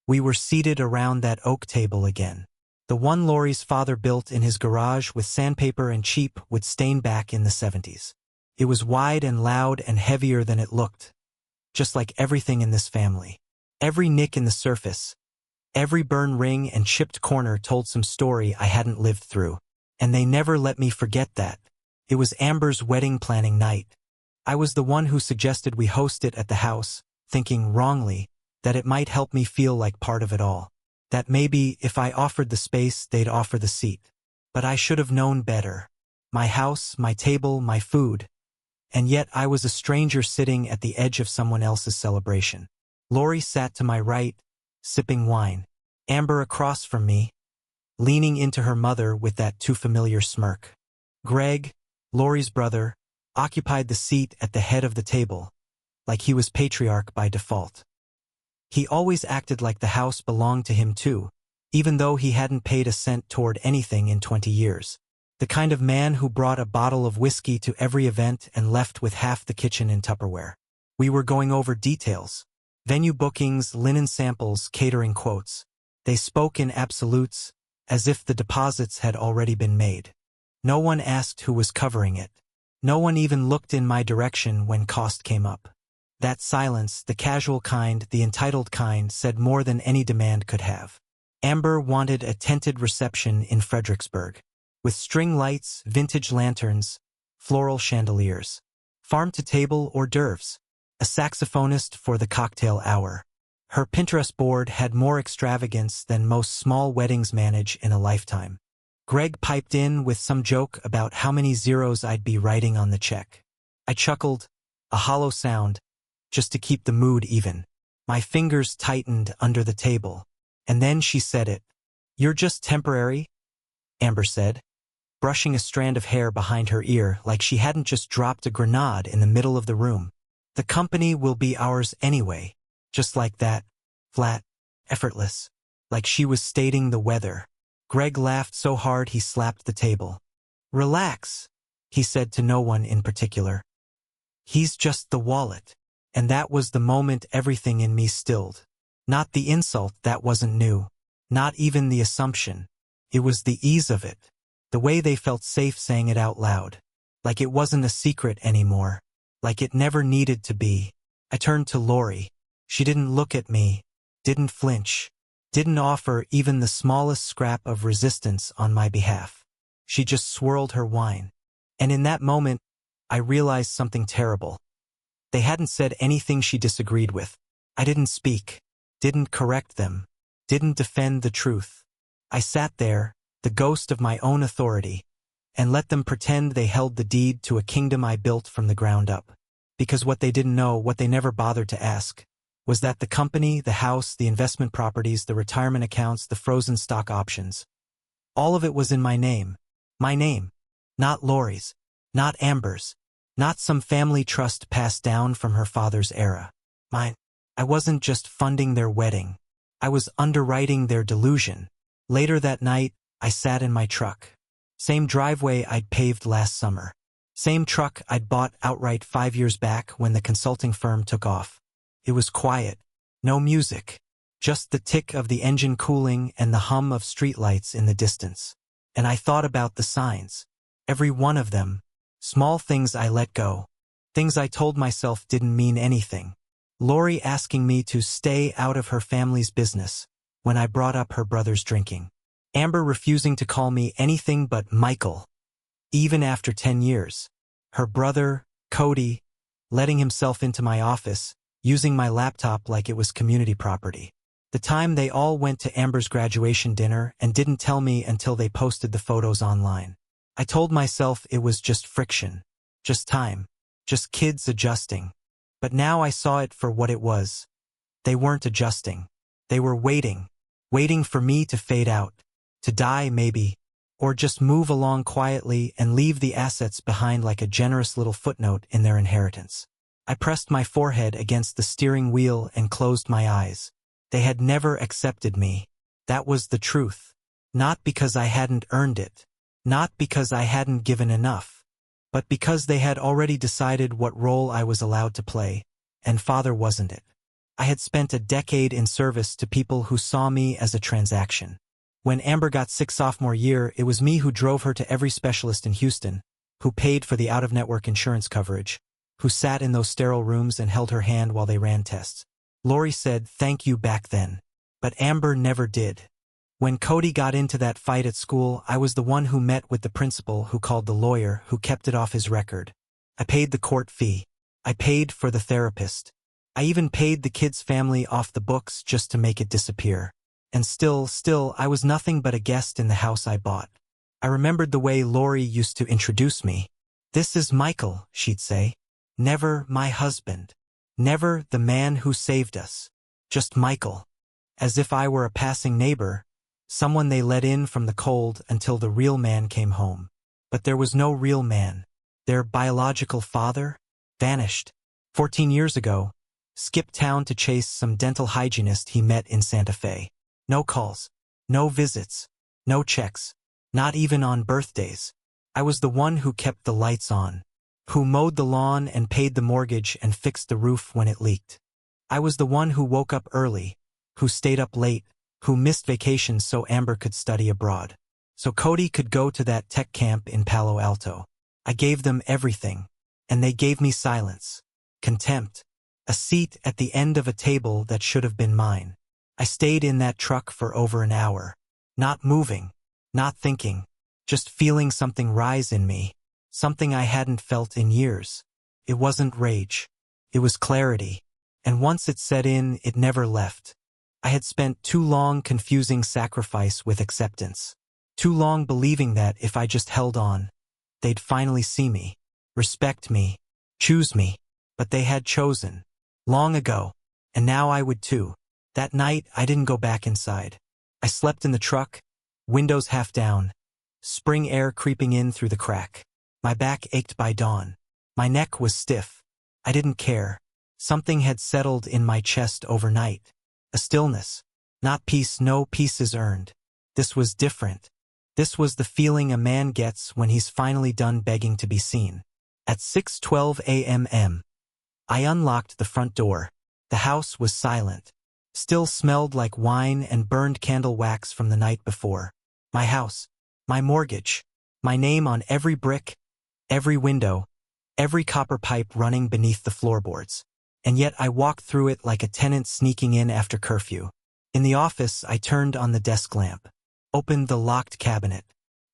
We were seated around that oak table again. The one Lorie's father built in his garage with sandpaper and cheap wood stain back in the 70s. It was wide and loud and heavier than it looked. Just like everything in this family. Every nick in the surface, every burn ring and chipped corner told some story I hadn't lived through. And they never let me forget that. It was Amber's wedding planning night. I was the one who suggested we host it at the house, thinking wrongly that it might help me feel like part of it all. That maybe if I offered the space, they'd offer the seat. But I should have known better. My house, my table, my food. And yet I was a stranger sitting at the edge of someone else's celebration. Lorie sat to my right, sipping wine. Amber across from me, leaning into her mother with that too familiar smirk. Greg, Lorie's brother, occupied the seat at the head of the table, like he was patriarch by default. He always acted like the house belonged to him too, even though he hadn't paid a cent toward anything in 20 years. The kind of man who brought a bottle of whiskey to every event and left with half the kitchen in Tupperware. We were going over details. Venue bookings, linen samples, catering quotes. They spoke in absolutes, as if the deposits had already been made. No one asked who was covering it. No one even looked in my direction when cost came up. That silence, the casual kind, the entitled kind, said more than any demand could have. Amber wanted a tented reception in Fredericksburg, with string lights, vintage lanterns, floral chandeliers, farm-to-table hors d'oeuvres, a saxophonist for the cocktail hour. Her Pinterest board had more extravagance than most small weddings manage in a lifetime. Greg piped in with some joke about how many zeros I'd be writing on the check. I chuckled, a hollow sound, just to keep the mood even. My fingers tightened under the table. And then she said it. "You're just temporary?" Amber said, brushing a strand of hair behind her ear like she hadn't just dropped a grenade in the middle of the room. "The company will be ours anyway." Just like that, flat, effortless, like she was stating the weather. Greg laughed so hard he slapped the table. "Relax," he said to no one in particular. "He's just the wallet." And that was the moment everything in me stilled. Not the insult, that wasn't new. Not even the assumption. It was the ease of it. The way they felt safe saying it out loud. Like it wasn't a secret anymore. Like it never needed to be. I turned to Lorie. She didn't look at me, didn't flinch, didn't offer even the smallest scrap of resistance on my behalf. She just swirled her wine. And in that moment, I realized something terrible. They hadn't said anything she disagreed with. I didn't speak, didn't correct them, didn't defend the truth. I sat there, the ghost of my own authority, and let them pretend they held the deed to a kingdom I built from the ground up. Because what they didn't know, what they never bothered to ask, was that the company, the house, the investment properties, the retirement accounts, the frozen stock options, all of it was in my name. My name. Not Lorie's. Not Amber's. Not some family trust passed down from her father's era. Mine. I wasn't just funding their wedding. I was underwriting their delusion. Later that night, I sat in my truck. Same driveway I'd paved last summer. Same truck I'd bought outright 5 years back when the consulting firm took off. It was quiet. No music. Just the tick of the engine cooling and the hum of streetlights in the distance. And I thought about the signs. Every one of them. Small things I let go. Things I told myself didn't mean anything. Lorie asking me to stay out of her family's business when I brought up her brother's drinking. Amber refusing to call me anything but Michael. Even after 10 years. Her brother, Cody, letting himself into my office, using my laptop like it was community property. The time they all went to Amber's graduation dinner and didn't tell me until they posted the photos online. I told myself it was just friction, just time, just kids adjusting. But now I saw it for what it was. They weren't adjusting. They were waiting for me to fade out, to die maybe, or just move along quietly and leave the assets behind like a generous little footnote in their inheritance. I pressed my forehead against the steering wheel and closed my eyes. They had never accepted me. That was the truth. Not because I hadn't earned it. Not because I hadn't given enough. But because they had already decided what role I was allowed to play, and father wasn't it. I had spent a decade in service to people who saw me as a transaction. When Amber got sick sophomore year, it was me who drove her to every specialist in Houston, who paid for the out-of-network insurance coverage, who sat in those sterile rooms and held her hand while they ran tests. Lorie said thank you back then. But Amber never did. When Cody got into that fight at school, I was the one who met with the principal, who called the lawyer, who kept it off his record. I paid the court fee. I paid for the therapist. I even paid the kid's family off the books just to make it disappear. And still, I was nothing but a guest in the house I bought. I remembered the way Lorie used to introduce me. "This is Michael," she'd say. "Never my husband. Never the man who saved us. Just Michael." As if I were a passing neighbor, someone they let in from the cold until the real man came home. But there was no real man. Their biological father vanished. 14 years ago, skipped town to chase some dental hygienist he met in Santa Fe. No calls, no visits, no checks, not even on birthdays. I was the one who kept the lights on, who mowed the lawn and paid the mortgage and fixed the roof when it leaked. I was the one who woke up early, who stayed up late, who missed vacations so Amber could study abroad, so Cody could go to that tech camp in Palo Alto. I gave them everything, and they gave me silence, contempt, a seat at the end of a table that should have been mine. I stayed in that truck for over an hour, not moving, not thinking, just feeling something rise in me, something I hadn't felt in years. It wasn't rage. It was clarity, and once it set in, it never left. I had spent too long confusing sacrifice with acceptance, too long believing that if I just held on, they'd finally see me, respect me, choose me. But they had chosen, long ago, and now I would too. That night, I didn't go back inside. I slept in the truck, windows half down, spring air creeping in through the crack. My back ached by dawn. My neck was stiff. I didn't care. Something had settled in my chest overnight. A stillness. Not peace, no peace is earned. This was different. This was the feeling a man gets when he's finally done begging to be seen. At 6:12 a.m., I unlocked the front door. The house was silent. Still smelled like wine and burned candle wax from the night before. My house. My mortgage. My name on every brick, every window, every copper pipe running beneath the floorboards. And yet I walked through it like a tenant sneaking in after curfew. In the office, I turned on the desk lamp, opened the locked cabinet.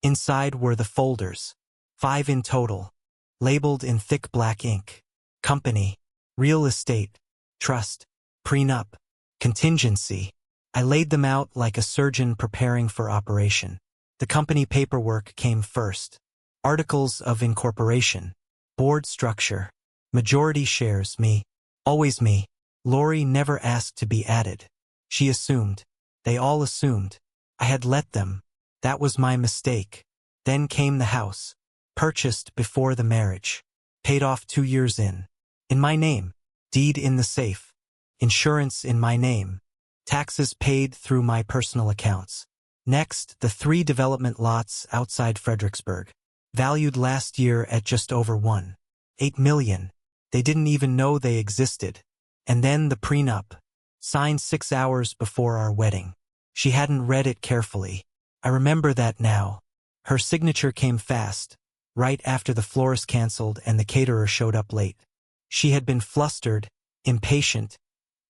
Inside were the folders, 5 in total, labeled in thick black ink. Company, real estate, trust, prenup, contingency. I laid them out like a surgeon preparing for operation. The company paperwork came first. Articles of incorporation, board structure, majority shares, me. Always me. Lorie never asked to be added. She assumed. They all assumed. I had let them. That was my mistake. Then came the house. Purchased before the marriage. Paid off 2 years in. In my name. Deed in the safe. Insurance in my name. Taxes paid through my personal accounts. Next, the 3 development lots outside Fredericksburg. Valued last year at just over $1.8 million. They didn't even know they existed. And then the prenup. Signed 6 hours before our wedding. She hadn't read it carefully. I remember that now. Her signature came fast, right after the florist canceled and the caterer showed up late. She had been flustered, impatient,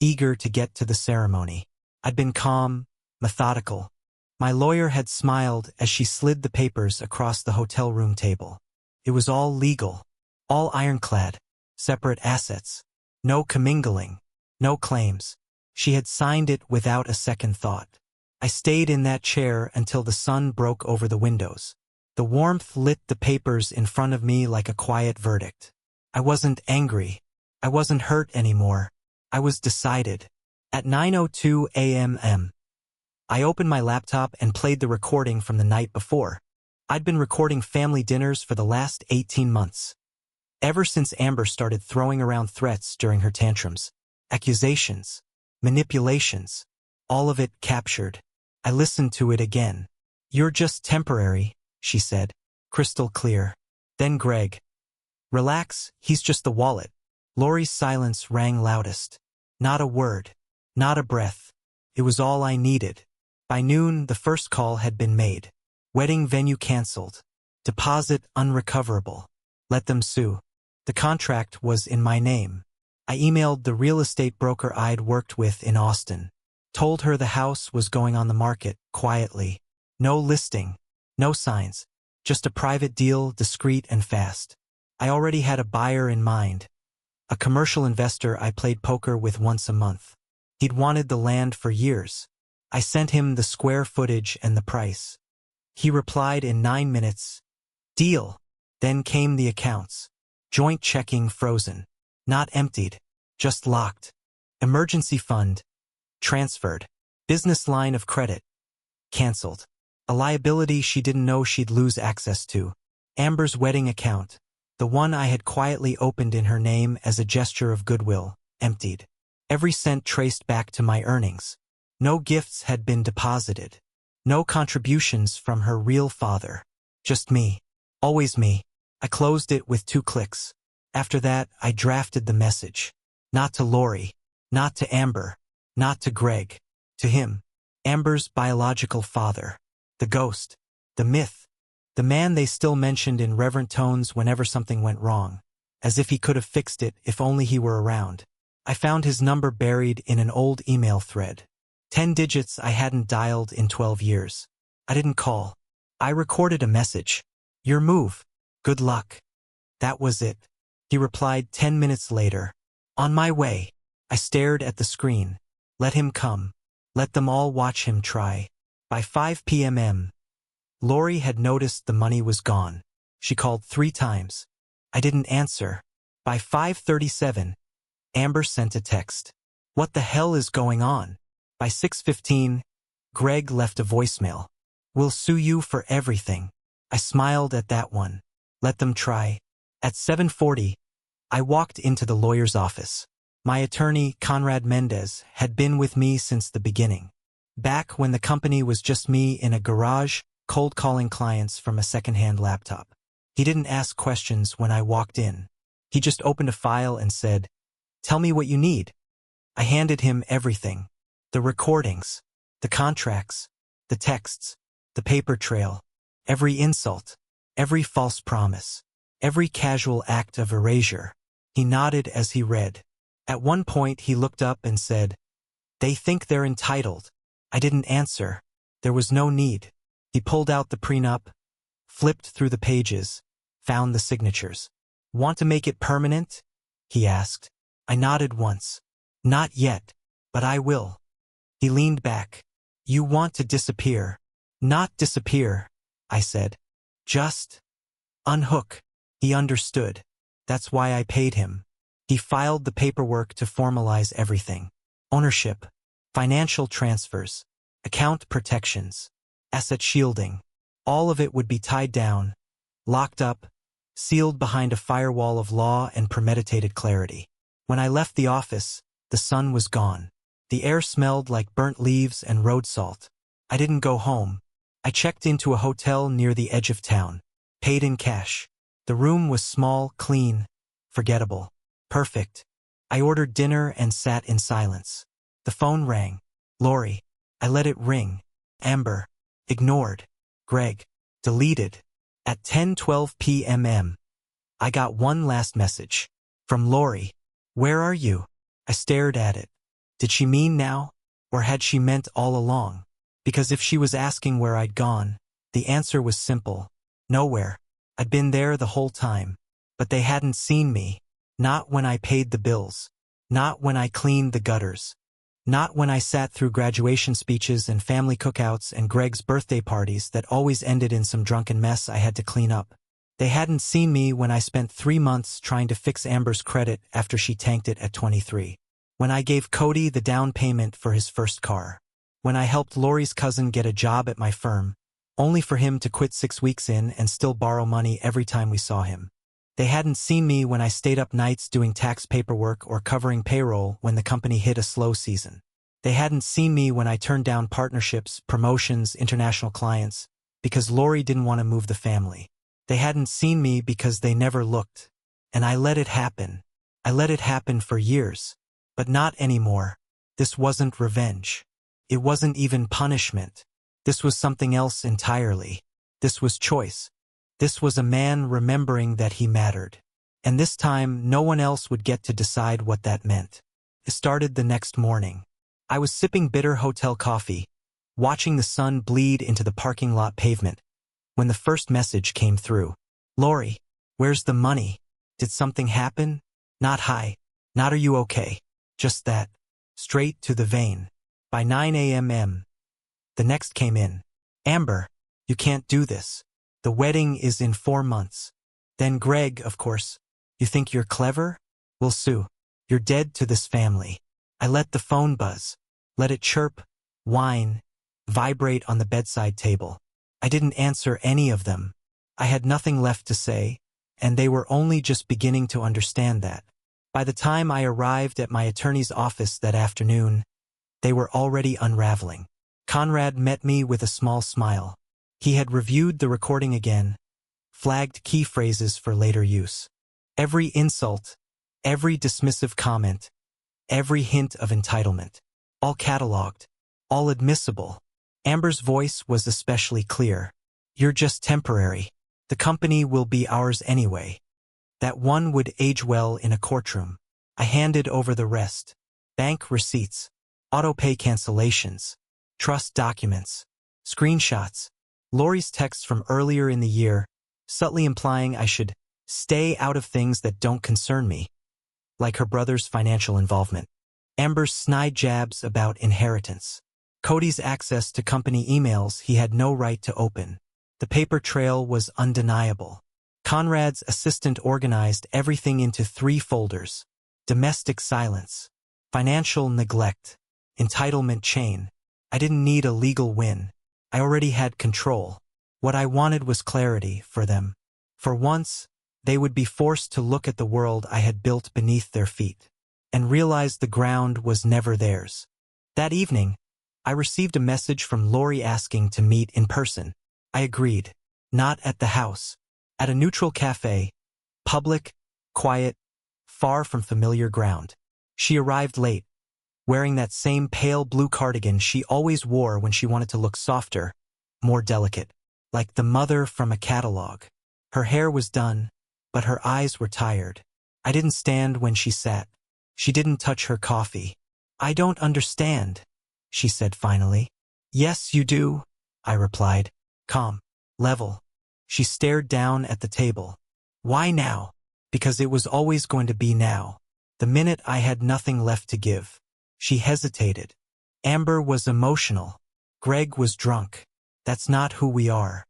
eager to get to the ceremony. I'd been calm, methodical. My lawyer had smiled as she slid the papers across the hotel room table. It was all legal, all ironclad, separate assets, no commingling, no claims. She had signed it without a second thought. I stayed in that chair until the sun broke over the windows. The warmth lit the papers in front of me like a quiet verdict. I wasn't angry. I wasn't hurt anymore. I was decided. At 9:02 a.m., I opened my laptop and played the recording from the night before. I'd been recording family dinners for the last 18 months. Ever since Amber started throwing around threats during her tantrums, accusations, manipulations, all of it captured. I listened to it again. "You're just temporary," she said, crystal clear. Then Greg. "Relax, he's just the wallet." Lorie's silence rang loudest. Not a word. Not a breath. It was all I needed. By noon, the first call had been made. Wedding venue cancelled. Deposit unrecoverable. Let them sue. The contract was in my name. I emailed the real estate broker I'd worked with in Austin. Told her the house was going on the market, quietly. No listing. No signs. Just a private deal, discreet and fast. I already had a buyer in mind. A commercial investor I played poker with once a month. He'd wanted the land for years. I sent him the square footage and the price. He replied in 9 minutes. Deal. Then came the accounts. Joint checking frozen. Not emptied. Just locked. Emergency fund. Transferred. Business line of credit. Cancelled. A liability she didn't know she'd lose access to. Amber's wedding account. The one I had quietly opened in her name as a gesture of goodwill. Emptied. Every cent traced back to my earnings. No gifts had been deposited. No contributions from her real father. Just me. Always me. I closed it with 2 clicks. After that, I drafted the message. Not to Lorie. Not to Amber. Not to Greg. To him. Amber's biological father. The ghost. The myth. The man they still mentioned in reverent tones whenever something went wrong. As if he could have fixed it if only he were around. I found his number buried in an old email thread. 10 digits I hadn't dialed in 12 years. I didn't call. I recorded a message. Your move. Good luck. That was it. He replied 10 minutes later. On my way. I stared at the screen. Let him come. Let them all watch him try. By 5 p.m. Lorie had noticed the money was gone. She called 3 times. I didn't answer. By 5:37, Amber sent a text. What the hell is going on? By 6:15, Greg left a voicemail. We'll sue you for everything. I smiled at that one. Let them try. At 7:40, I walked into the lawyer's office. My attorney, Conrad Mendez, had been with me since the beginning. Back when the company was just me in a garage, cold calling clients from a second-hand laptop. He didn't ask questions when I walked in. He just opened a file and said, "Tell me what you need." I handed him everything. The recordings, the contracts, the texts, the paper trail, every insult, every false promise, every casual act of erasure. He nodded as he read. At one point he looked up and said, "They think they're entitled." I didn't answer. There was no need. He pulled out the prenup, flipped through the pages, found the signatures. Want to make it permanent? He asked. I nodded once. Not yet, but I will. He leaned back. You want to disappear. Not disappear, I said. Just unhook. He understood. That's why I paid him. He filed the paperwork to formalize everything. Ownership, financial transfers, account protections, asset shielding. All of it would be tied down, locked up, sealed behind a firewall of law and premeditated clarity. When I left the office, the sun was gone. The air smelled like burnt leaves and road salt. I didn't go home. I checked into a hotel near the edge of town. Paid in cash. The room was small, clean, forgettable. Perfect. I ordered dinner and sat in silence. The phone rang. Lorie. I let it ring. Amber. Ignored. Greg. Deleted. At 10:12 p.m. I got one last message. From Lorie. Where are you? I stared at it. Did she mean now? Or had she meant all along? Because if she was asking where I'd gone, the answer was simple. Nowhere. I'd been there the whole time. But they hadn't seen me. Not when I paid the bills. Not when I cleaned the gutters. Not when I sat through graduation speeches and family cookouts and Greg's birthday parties that always ended in some drunken mess I had to clean up. They hadn't seen me when I spent 3 months trying to fix Amber's credit after she tanked it at 23. When I gave Cody the down payment for his first car. When I helped Lorie's cousin get a job at my firm, only for him to quit 6 weeks in and still borrow money every time we saw him. They hadn't seen me when I stayed up nights doing tax paperwork or covering payroll when the company hit a slow season. They hadn't seen me when I turned down partnerships, promotions, international clients, because Lorie didn't want to move the family. They hadn't seen me because they never looked. And I let it happen. I let it happen for years. But not anymore. This wasn't revenge. It wasn't even punishment. This was something else entirely. This was choice. This was a man remembering that he mattered. And this time, no one else would get to decide what that meant. It started the next morning. I was sipping bitter hotel coffee, watching the sun bleed into the parking lot pavement, when the first message came through. Lorie, where's the money? Did something happen? Not hi. Not are you okay? Just that. Straight to the vein. By 9 a.m. The next came in. Amber, you can't do this. The wedding is in 4 months. Then Greg, of course. You think you're clever? We'll sue. You're dead to this family. I let the phone buzz. Let it chirp, whine, vibrate on the bedside table. I didn't answer any of them. I had nothing left to say, and they were only just beginning to understand that. By the time I arrived at my attorney's office that afternoon, they were already unraveling. Conrad met me with a small smile. He had reviewed the recording again, flagged key phrases for later use. Every insult, every dismissive comment, every hint of entitlement, all catalogued, all admissible. Amber's voice was especially clear. You're just temporary. The company will be ours anyway. That one would age well in a courtroom. I handed over the rest. Bank receipts, auto-pay cancellations, trust documents, screenshots, Lorie's texts from earlier in the year, subtly implying I should stay out of things that don't concern me, like her brother's financial involvement. Amber's snide jabs about inheritance. Cody's access to company emails he had no right to open. The paper trail was undeniable. Conrad's assistant organized everything into 3 folders. Domestic silence, financial neglect, entitlement chain. I didn't need a legal win. I already had control. What I wanted was clarity for them. For once, they would be forced to look at the world I had built beneath their feet, and realize the ground was never theirs. That evening, I received a message from Lorie asking to meet in person. I agreed. Not at the house. At a neutral cafe. Public, quiet, far from familiar ground. She arrived late, wearing that same pale blue cardigan she always wore when she wanted to look softer, more delicate, like the mother from a catalog. Her hair was done, but her eyes were tired. I didn't stand when she sat. She didn't touch her coffee. I don't understand, she said finally. Yes, you do, I replied. Calm, level. She stared down at the table. Why now? Because it was always going to be now. The minute I had nothing left to give. She hesitated. Amber was emotional. Greg was drunk. That's not who we are.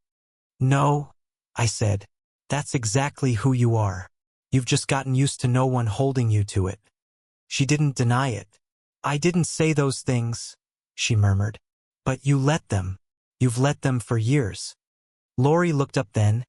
No, I said. That's exactly who you are. You've just gotten used to no one holding you to it. She didn't deny it. I didn't say those things, she murmured. But you let them. You've let them for years. Lorie looked up then,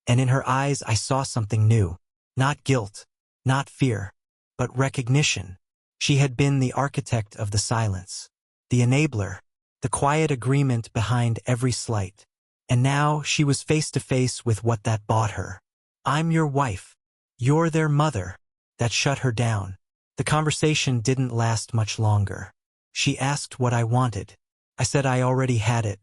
and in her eyes I saw something new. Not guilt, not fear, but recognition. She had been the architect of the silence, the enabler, the quiet agreement behind every slight. And now she was face to face with what that bought her. I'm your wife. You're their mother. That shut her down. The conversation didn't last much longer. She asked what I wanted. I said I already had it.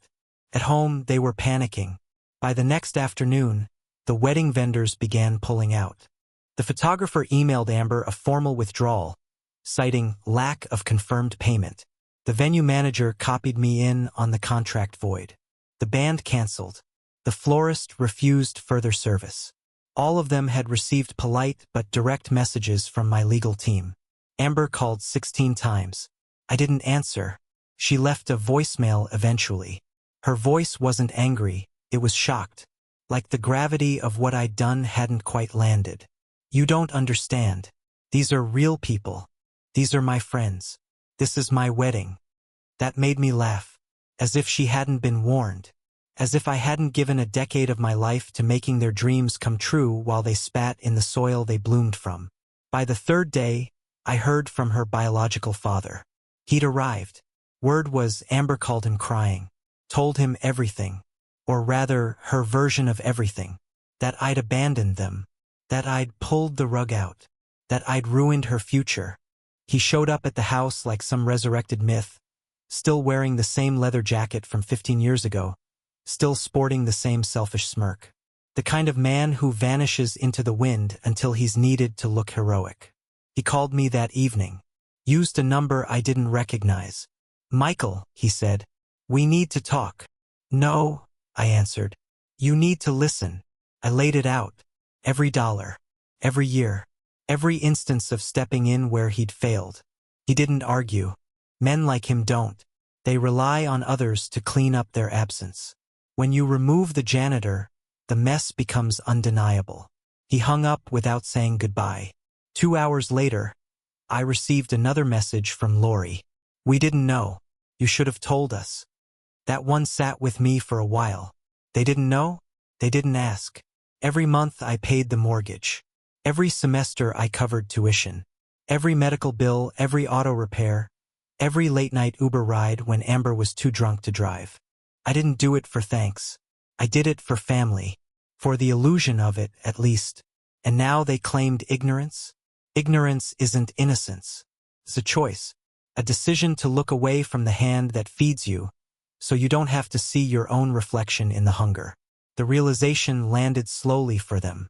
At home, they were panicking. By the next afternoon, the wedding vendors began pulling out. The photographer emailed Amber a formal withdrawal, citing lack of confirmed payment. The venue manager copied me in on the contract void. The band canceled. The florist refused further service. All of them had received polite but direct messages from my legal team. Amber called 16 times. I didn't answer. She left a voicemail eventually. Her voice wasn't angry, it was shocked. Like the gravity of what I'd done hadn't quite landed. You don't understand. These are real people. These are my friends. This is my wedding. That made me laugh. As if she hadn't been warned. As if I hadn't given a decade of my life to making their dreams come true while they spat in the soil they bloomed from. By the 3rd day, I heard from her biological father. He'd arrived. Word was Amber called him crying. Told him everything. Or rather, her version of everything. That I'd abandoned them. That I'd pulled the rug out. That I'd ruined her future. He showed up at the house like some resurrected myth, still wearing the same leather jacket from 15 years ago, still sporting the same selfish smirk. The kind of man who vanishes into the wind until he's needed to look heroic. He called me that evening. Used a number I didn't recognize. "Michael," he said, "we need to talk." "No," I answered. "You need to listen." I laid it out. Every dollar. Every year. Every instance of stepping in where he'd failed. He didn't argue. Men like him don't. They rely on others to clean up their absence. When you remove the janitor, the mess becomes undeniable. He hung up without saying goodbye. 2 hours later, I received another message from Lorie. "We didn't know. You should have told us." That one sat with me for a while. They didn't know? They didn't ask. Every month I paid the mortgage. Every semester I covered tuition. Every medical bill, every auto repair, every late-night Uber ride when Amber was too drunk to drive. I didn't do it for thanks. I did it for family. For the illusion of it, at least. And now they claimed ignorance? Ignorance isn't innocence. It's a choice. A decision to look away from the hand that feeds you, so you don't have to see your own reflection in the hunger. The realization landed slowly for them.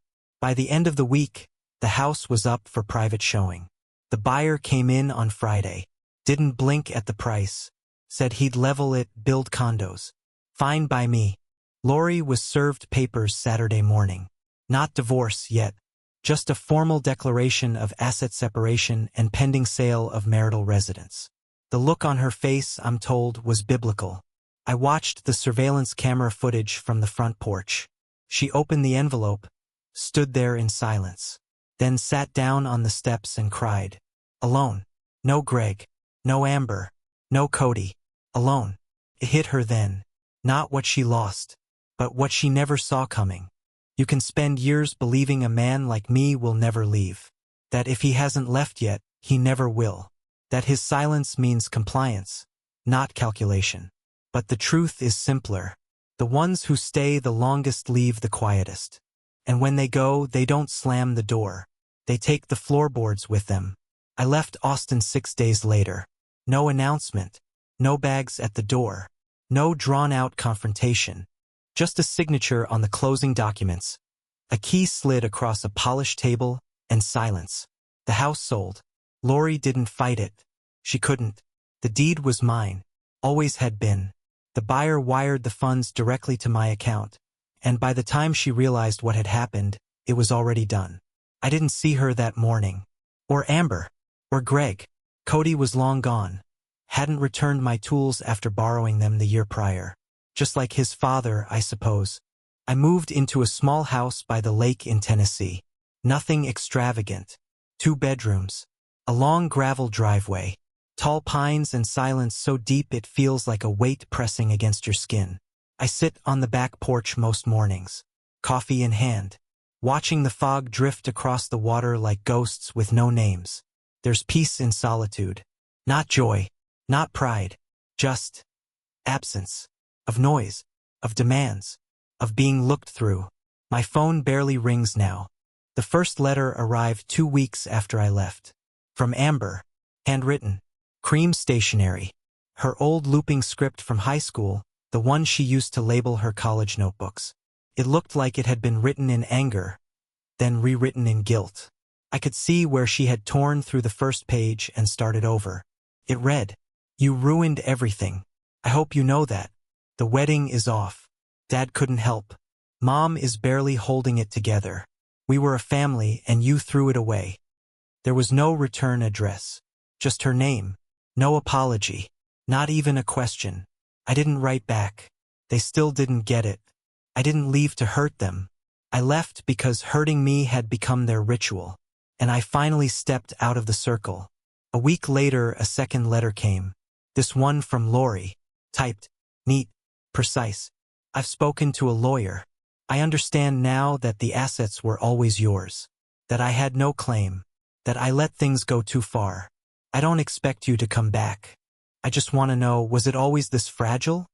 By the end of the week, the house was up for private showing. The buyer came in on Friday. Didn't blink at the price. Said he'd level it, build condos. Fine by me. Lorie was served papers Saturday morning. Not divorce yet. Just a formal declaration of asset separation and pending sale of marital residence. The look on her face, I'm told, was biblical. I watched the surveillance camera footage from the front porch. She opened the envelope, stood there in silence, then sat down on the steps and cried. Alone. No Greg. No Amber. No Cody. Alone. It hit her then. Not what she lost, but what she never saw coming. You can spend years believing a man like me will never leave. That if he hasn't left yet, he never will. That his silence means compliance, not calculation. But the truth is simpler. The ones who stay the longest leave the quietest. And when they go, they don't slam the door. They take the floorboards with them. I left Austin 6 days later. No announcement. No bags at the door. No drawn-out confrontation. Just a signature on the closing documents. A key slid across a polished table, and silence. The house sold. Lorie didn't fight it. She couldn't. The deed was mine. Always had been. The buyer wired the funds directly to my account, and by the time she realized what had happened, it was already done. I didn't see her that morning. Or Amber. Or Greg. Cody was long gone. Hadn't returned my tools after borrowing them the year prior. Just like his father, I suppose. I moved into a small house by the lake in Tennessee. Nothing extravagant. 2 bedrooms. A long gravel driveway. Tall pines and silence so deep it feels like a weight pressing against your skin. I sit on the back porch most mornings, coffee in hand, watching the fog drift across the water like ghosts with no names. There's peace in solitude. Not joy. Not pride. Just absence. Of noise. Of demands. Of being looked through. My phone barely rings now. The first letter arrived 2 weeks after I left. From Amber. Handwritten. Cream stationery. Her old looping script from high school, the one she used to label her college notebooks. It looked like it had been written in anger, then rewritten in guilt. I could see where she had torn through the first page and started over. It read, "You ruined everything. I hope you know that. The wedding is off. Dad couldn't help. Mom is barely holding it together. We were a family and you threw it away." There was no return address. Just her name. No apology. Not even a question. I didn't write back. They still didn't get it. I didn't leave to hurt them. I left because hurting me had become their ritual. And I finally stepped out of the circle. A week later, a second letter came. This one from Lorie. Typed. Neat. Precise. "I've spoken to a lawyer. I understand now that the assets were always yours. That I had no claim. That I let things go too far. I don't expect you to come back. I just want to know, was it always this fragile?"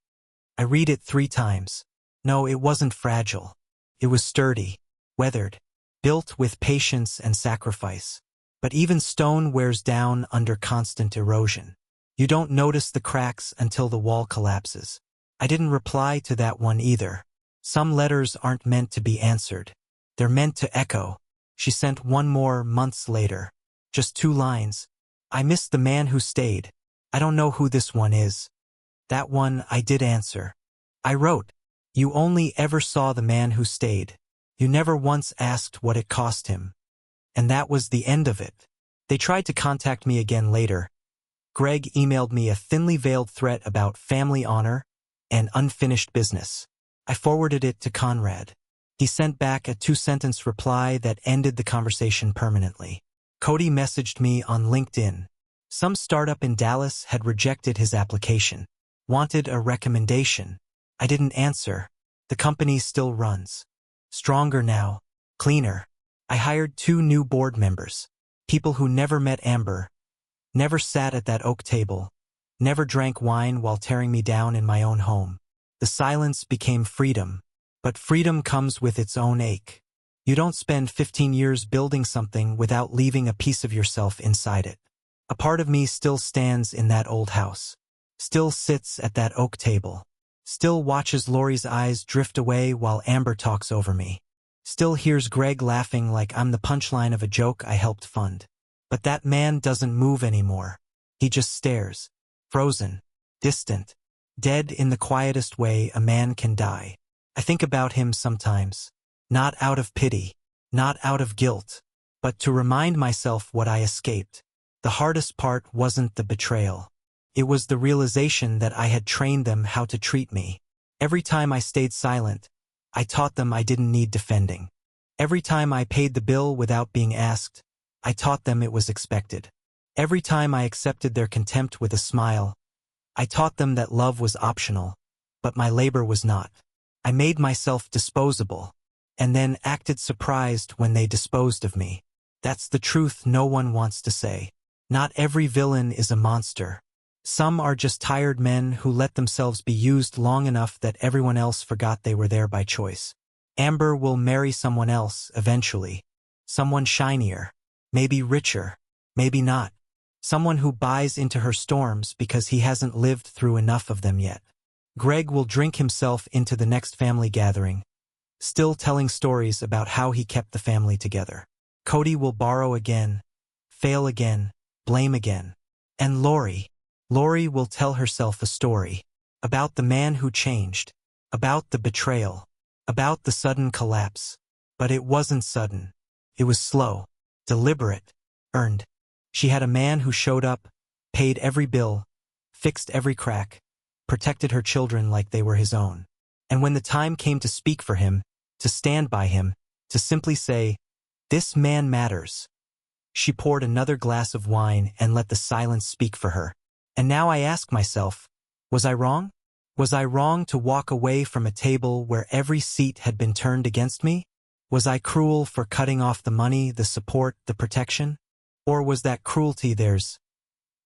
I read it 3 times. No, it wasn't fragile. It was sturdy, weathered, built with patience and sacrifice. But even stone wears down under constant erosion. You don't notice the cracks until the wall collapses. I didn't reply to that one either. Some letters aren't meant to be answered. They're meant to echo. She sent one more months later. Just 2 lines. I missed the man who stayed. I don't know who this one is. That one I did answer. I wrote, you only ever saw the man who stayed. You never once asked what it cost him. And that was the end of it. They tried to contact me again later. Greg emailed me a thinly veiled threat about family honor and unfinished business. I forwarded it to Conrad. He sent back a 2-sentence reply that ended the conversation permanently. Cody messaged me on LinkedIn. Some startup in Dallas had rejected his application. Wanted a recommendation. I didn't answer. The company still runs. Stronger now. Cleaner. I hired 2 new board members. People who never met Amber. Never sat at that oak table. Never drank wine while tearing me down in my own home. The silence became freedom. But freedom comes with its own ache. You don't spend 15 years building something without leaving a piece of yourself inside it. A part of me still stands in that old house. Still sits at that oak table. Still watches Lorie's eyes drift away while Amber talks over me. Still hears Greg laughing like I'm the punchline of a joke I helped fund. But that man doesn't move anymore. He just stares. Frozen. Distant. Dead in the quietest way a man can die. I think about him sometimes. Not out of pity. Not out of guilt. But to remind myself what I escaped. The hardest part wasn't the betrayal. It was the realization that I had trained them how to treat me. Every time I stayed silent, I taught them I didn't need defending. Every time I paid the bill without being asked, I taught them it was expected. Every time I accepted their contempt with a smile, I taught them that love was optional, but my labor was not. I made myself disposable, and then acted surprised when they disposed of me. That's the truth no one wants to say. Not every villain is a monster. Some are just tired men who let themselves be used long enough that everyone else forgot they were there by choice. Amber will marry someone else eventually. Someone shinier. Maybe richer. Maybe not. Someone who buys into her storms because he hasn't lived through enough of them yet. Greg will drink himself into the next family gathering, still telling stories about how he kept the family together. Cody will borrow again, fail again, blame again. And Lorie will tell herself a story about the man who changed, about the betrayal, about the sudden collapse. But it wasn't sudden. It was slow, deliberate, earned. She had a man who showed up, paid every bill, fixed every crack, protected her children like they were his own. And when the time came to speak for him, to stand by him, to simply say, "This man matters," she poured another glass of wine and let the silence speak for her. And now I ask myself, was I wrong? Was I wrong to walk away from a table where every seat had been turned against me? Was I cruel for cutting off the money, the support, the protection? Or was that cruelty theirs?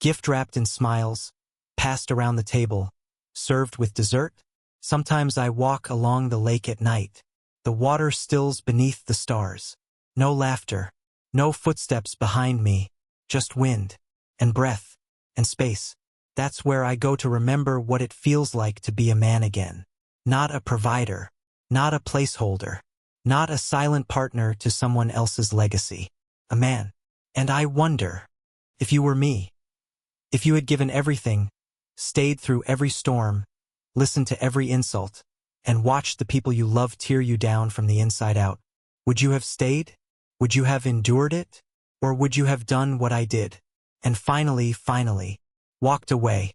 Gift wrapped in smiles, passed around the table, served with dessert? Sometimes I walk along the lake at night. The water stills beneath the stars. No laughter, no footsteps behind me, just wind, and breath, and space. That's where I go to remember what it feels like to be a man again. Not a provider, not a placeholder, not a silent partner to someone else's legacy. A man. And I wonder, if you were me, if you had given everything, stayed through every storm, listened to every insult, and watched the people you love tear you down from the inside out, would you have stayed? Would you have endured it? Or would you have done what I did? And finally, walked away.